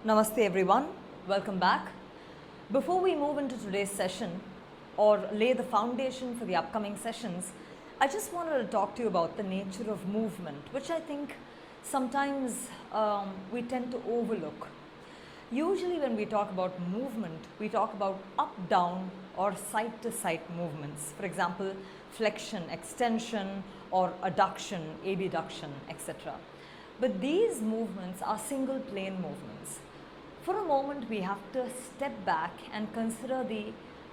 Namaste everyone, welcome back. Before we move into today's session or lay the foundation for the upcoming sessions, I just wanted to talk to you about the nature of movement, which I think sometimes we tend to overlook. Usually when we talk about movement, we talk about up, down or side to side movements. For example, flexion, extension or adduction, abduction, etc. But these movements are single plane movements. For a moment, we have to step back and consider the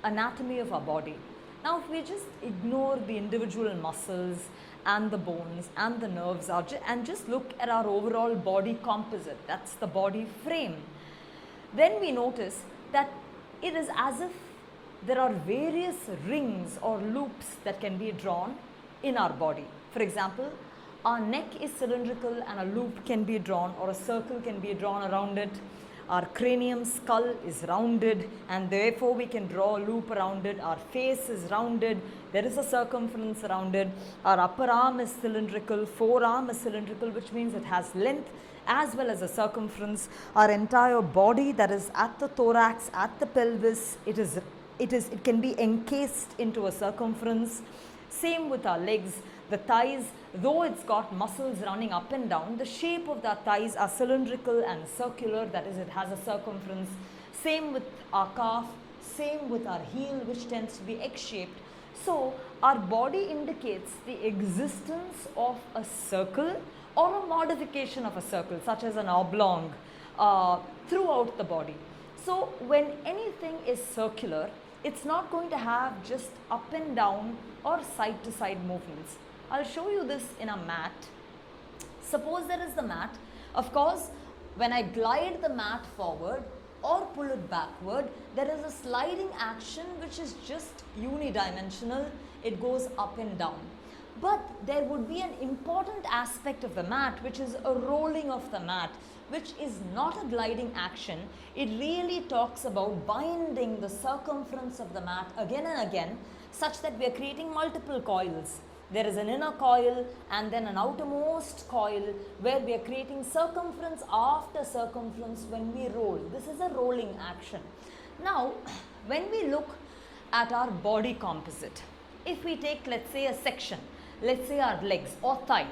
anatomy of our body. Now, if we just ignore the individual muscles and the bones and the nerves and just look at our overall body composite, that's the body frame, then we notice that it is as if there are various rings or loops that can be drawn in our body. For example, our neck is cylindrical and a loop can be drawn or a circle can be drawn around it. Our cranium skull is rounded and therefore we can draw a loop around it. Our face is rounded, there is a circumference around it. Our upper arm is cylindrical, forearm is cylindrical, which means it has length as well as a circumference. Our entire body, that is at the thorax, at the pelvis, it can be encased into a circumference. Same with our legs. The thighs, though it's got muscles running up and down, the shape of the thighs are cylindrical and circular, that is, it has a circumference. Same with our calf, same with our heel, which tends to be X-shaped. So, our body indicates the existence of a circle or a modification of a circle, such as an oblong, throughout the body. So, when anything is circular, it's not going to have just up and down or side to side movements. I'll show you this in a mat. Suppose there is the mat. Of course, when I glide the mat forward or pull it backward, there is a sliding action which is just unidimensional. It goes up and down. But there would be an important aspect of the mat, which is a rolling of the mat, which is not a gliding action. It really talks about binding the circumference of the mat again and again, such that we are creating multiple coils. There is an inner coil and then an outermost coil where we are creating circumference after circumference when we roll. This is a rolling action. Now, when we look at our body composite, if we take, let's say, a section, let's say our legs or thighs,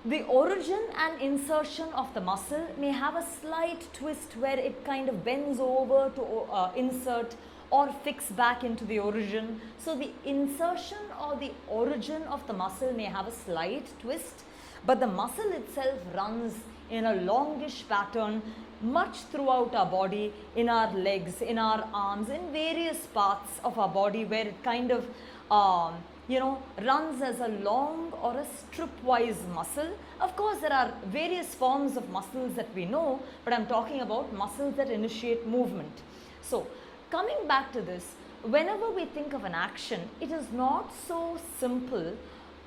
the origin and insertion of the muscle may have a slight twist where it kind of bends over to insert or fix back into the origin. So the insertion or the origin of the muscle may have a slight twist, but the muscle itself runs in a longish pattern much throughout our body, in our legs, in our arms, in various parts of our body where it kind of runs as a long or a strip-wise muscle. Of course, there are various forms of muscles that we know, but I'm talking about muscles that initiate movement. So, coming back to this, whenever we think of an action, it is not so simple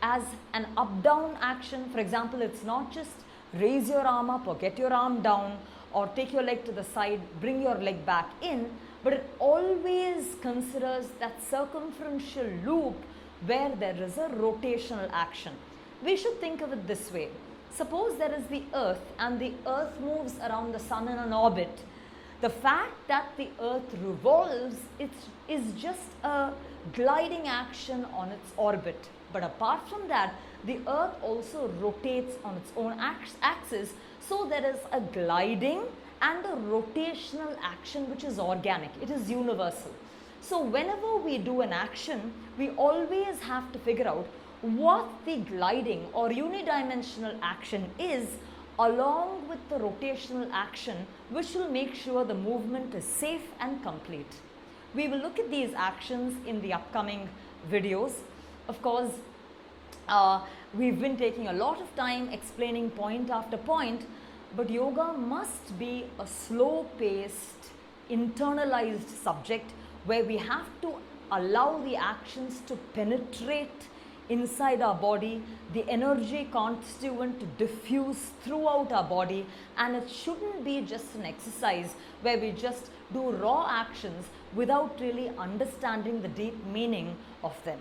as an up-down action. For example, it's not just raise your arm up or get your arm down or take your leg to the side, bring your leg back in, but it always considers that circumferential loop where there is a rotational action. We should think of it this way. Suppose there is the earth and the earth moves around the sun in an orbit. The fact that the earth revolves is just a gliding action on its orbit. But apart from that, the earth also rotates on its own axis. So there is a gliding and a rotational action which is organic. It is universal. So whenever we do an action, we always have to figure out what the gliding or unidimensional action is along with the rotational action, which will make sure the movement is safe and complete. We will look at these actions in the upcoming videos. Of course, we've been taking a lot of time explaining point after point, but yoga must be a slow-paced, internalized subject where we have to allow the actions to penetrate inside our body, the energy constituent to diffuse throughout our body, and it shouldn't be just an exercise where we just do raw actions without really understanding the deep meaning of them.